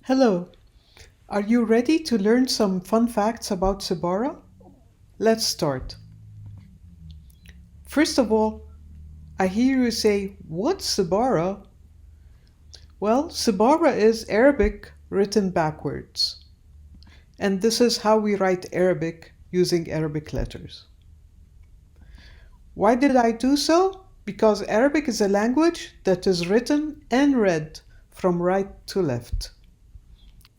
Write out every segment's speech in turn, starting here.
Hello, are you ready to learn some fun facts about Cibara? Let's start. First of all, I hear you say, "What's Cibara?" Well, Cibara is Arabic written backwards. And this is how we write Arabic using Arabic letters. Why did I do so? Because Arabic is a language that is written and read from right to left.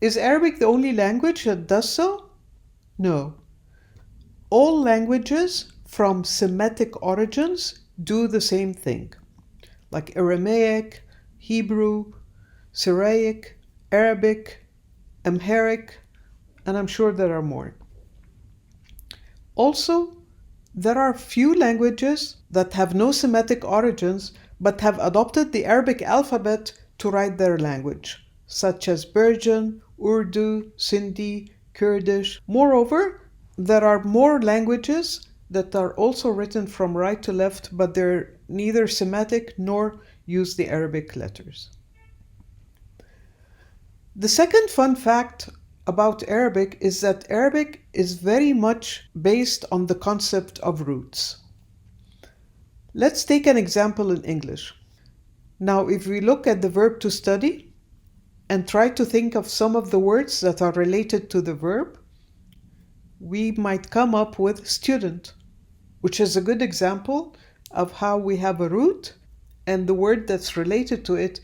Is Arabic the only language that does so? No. All languages from Semitic origins do the same thing, like Aramaic, Hebrew, Syriac, Arabic, Amharic, and I'm sure there are more. Also, there are few languages that have no Semitic origins but have adopted the Arabic alphabet to write their language, such as Persian, Urdu, Sindhi, Kurdish. Moreover, there are more languages that are also written from right to left, but they're neither Semitic nor use the Arabic letters. The second fun fact about Arabic is that Arabic is very much based on the concept of roots. Let's take an example in English. Now, if we look at the verb to study and try to think of some of the words that are related to the verb, we might come up with student, which is a good example of how we have a root and the word that's related to it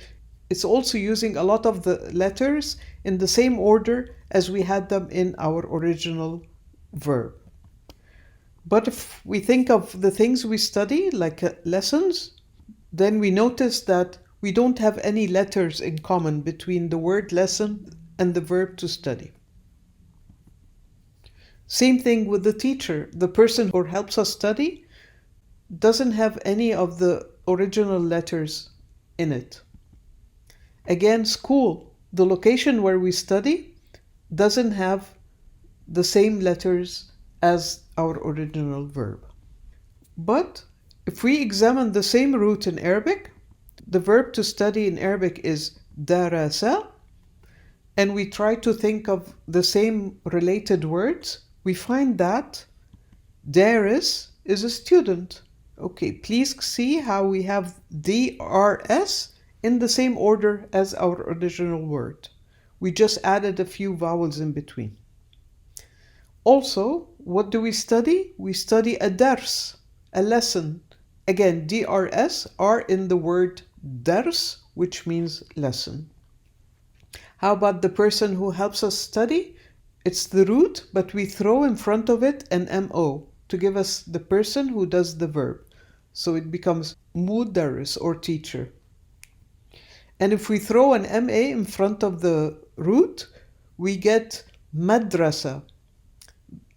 is also using a lot of the letters in the same order as we had them in our original verb. But if we think of the things we study, like lessons, then we notice that we don't have any letters in common between the word lesson and the verb to study. Same thing with the teacher. The person who helps us study doesn't have any of the original letters in it. Again, school, the location where we study, doesn't have the same letters as our original verb. But if we examine the same root in Arabic, the verb to study in Arabic is darasa, and we try to think of the same related words, we find that daris is a student. Okay, please see how we have DRS in the same order as our original word. We just added a few vowels in between. Also, what do we study? We study a dars, a lesson. Again, DRS are in the word dars, which means lesson. How about the person who helps us study? It's the root, but we throw in front of it an MO to give us the person who does the verb. So it becomes mudaris or teacher. And if we throw an MA in front of the root, we get madrasa,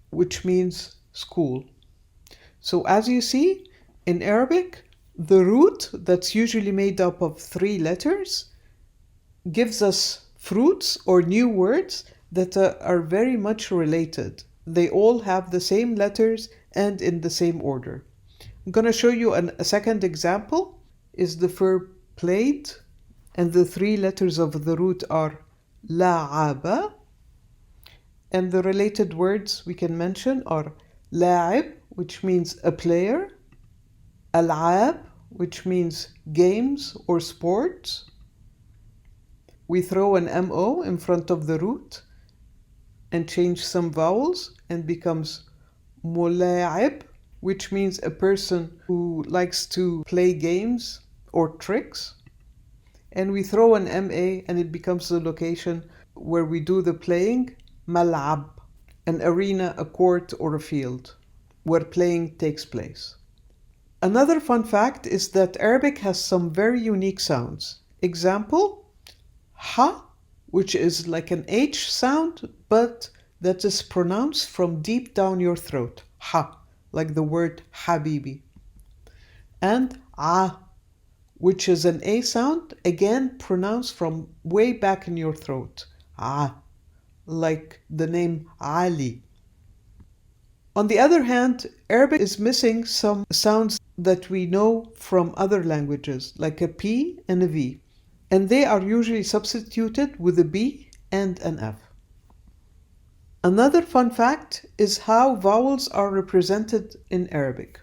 which means school. So as you see, in Arabic, the root that's usually made up of 3 letters gives us fruits or new words that are very much related. They all have the same letters and in the same order. I'm going to show you a second example is the verb played, and the 3 letters of the root are la'aba, and the related words we can mention are la'ib, which means a player, al'ab, which means games or sports. We throw an MO in front of the root and change some vowels and becomes mula'ib, which means a person who likes to play games or tricks. And we throw an MA and it becomes the location where we do the playing, mal'ab, an arena, a court, or a field where playing takes place. Another fun fact is that Arabic has some very unique sounds. Example, ha, which is like an H sound, but that is pronounced from deep down your throat. Ha, like the word habibi. And ah, which is an A sound, again pronounced from way back in your throat. Ah, like the name Ali. On the other hand, Arabic is missing some sounds that we know from other languages, like a P and a V. And they are usually substituted with a B and an F. Another fun fact is how vowels are represented in Arabic.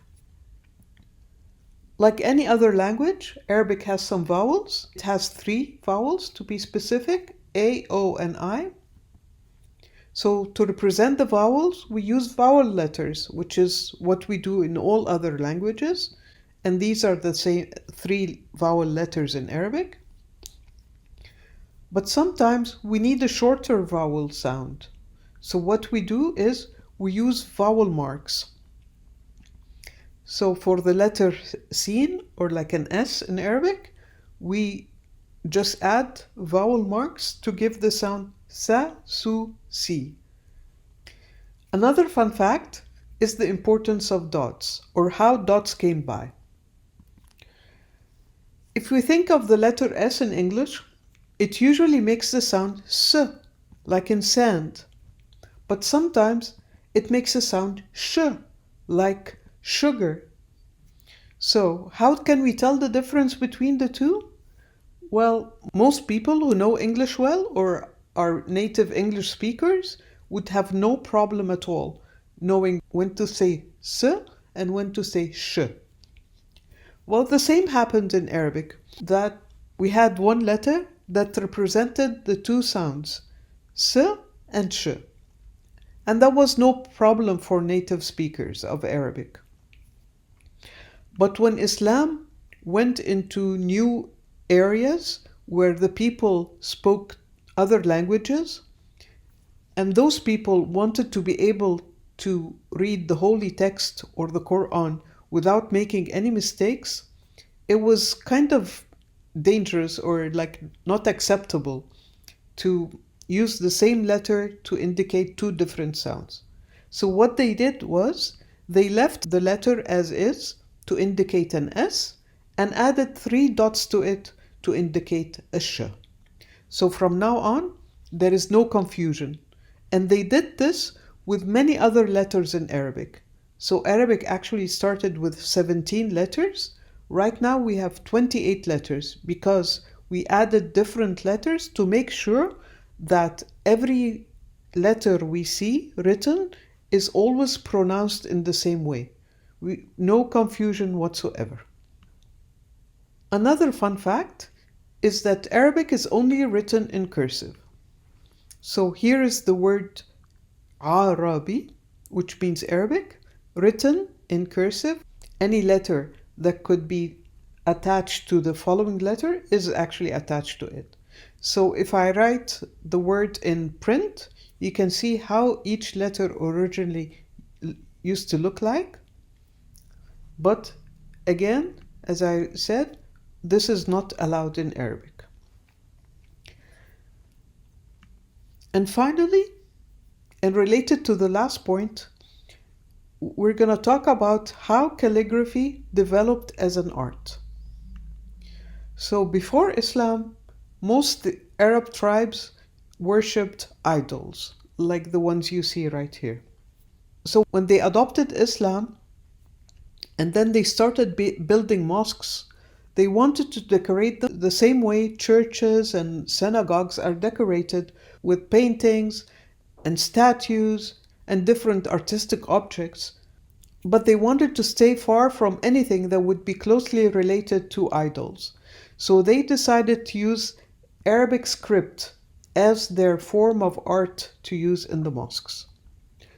Like any other language, Arabic has some vowels. It has 3 vowels to be specific, A, O, and I. So to represent the vowels, we use vowel letters, which is what we do in all other languages. And these are the same 3 vowel letters in Arabic. But sometimes we need a shorter vowel sound. So what we do is we use vowel marks. So for the letter sin, or like an S in Arabic, we just add vowel marks to give the sound sa, su, si. Another fun fact is the importance of dots, or how dots came by. If we think of the letter S in English, it usually makes the sound s, like in sand. But sometimes it makes a sound sh, like sugar. So how can we tell the difference between the two? Well, most people who know English well or are native English speakers would have no problem at all knowing when to say s and when to say sh. Well, the same happened in Arabic, that we had one letter that represented the 2 sounds, s and sh. And that was no problem for native speakers of Arabic. But when Islam went into new areas where the people spoke other languages, and those people wanted to be able to read the holy text or the Quran without making any mistakes, it was kind of dangerous or like not acceptable to use the same letter to indicate 2 different sounds. So what they did was they left the letter as is to indicate an S and added 3 dots to it to indicate a sh. So from now on, there is no confusion. And they did this with many other letters in Arabic. So Arabic actually started with 17 letters. Right now we have 28 letters because we added different letters to make sure that every letter we see written is always pronounced in the same way. No confusion whatsoever. Another fun fact is that Arabic is only written in cursive. So here is the word Arabi, which means Arabic, written in cursive. Any letter that could be attached to the following letter is actually attached to it. So if I write the word in print, you can see how each letter originally used to look like. But again, as I said, this is not allowed in Arabic. And finally, and related to the last point, we're going to talk about how calligraphy developed as an art. So before Islam, most Arab tribes worshipped idols, like the ones you see right here. So when they adopted Islam, and then they started building mosques, they wanted to decorate them the same way churches and synagogues are decorated, with paintings and statues and different artistic objects. But they wanted to stay far from anything that would be closely related to idols. So they decided to use Arabic script as their form of art to use in the mosques.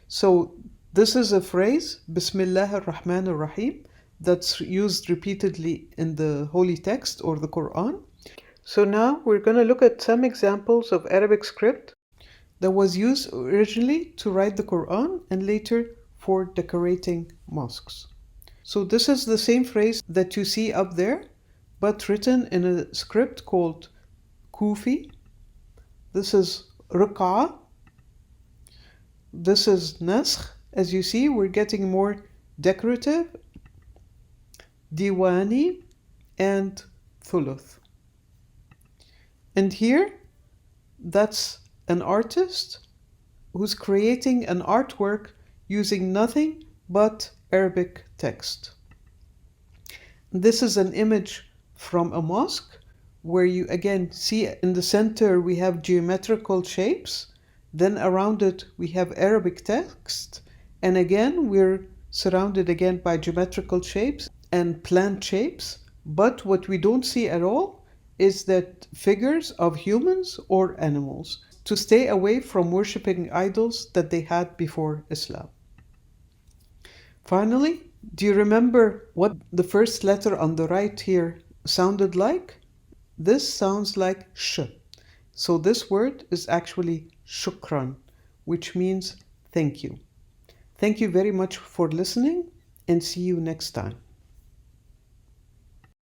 So this is a phrase, Bismillah ar-Rahman ar-Rahim, that's used repeatedly in the holy text or the Quran. So now we're going to look at some examples of Arabic script that was used originally to write the Quran and later for decorating mosques. So this is the same phrase that you see up there, but written in a script called Kufi. This is Raq'a. This is Naskh. As you see, we're getting more decorative. Diwani and Thuluth. And here, that's an artist who's creating an artwork using nothing but Arabic text. This is an image from a mosque where you again see in the center we have geometrical shapes, then around it we have Arabic text, and again we're surrounded again by geometrical shapes and plant shapes, but what we don't see at all is that figures of humans or animals, to stay away from worshipping idols that they had before Islam. Finally, do you remember what the first letter on the right here sounded like? This sounds like sh. So this word is actually shukran, which means thank you. Thank you very much for listening, and see you next time.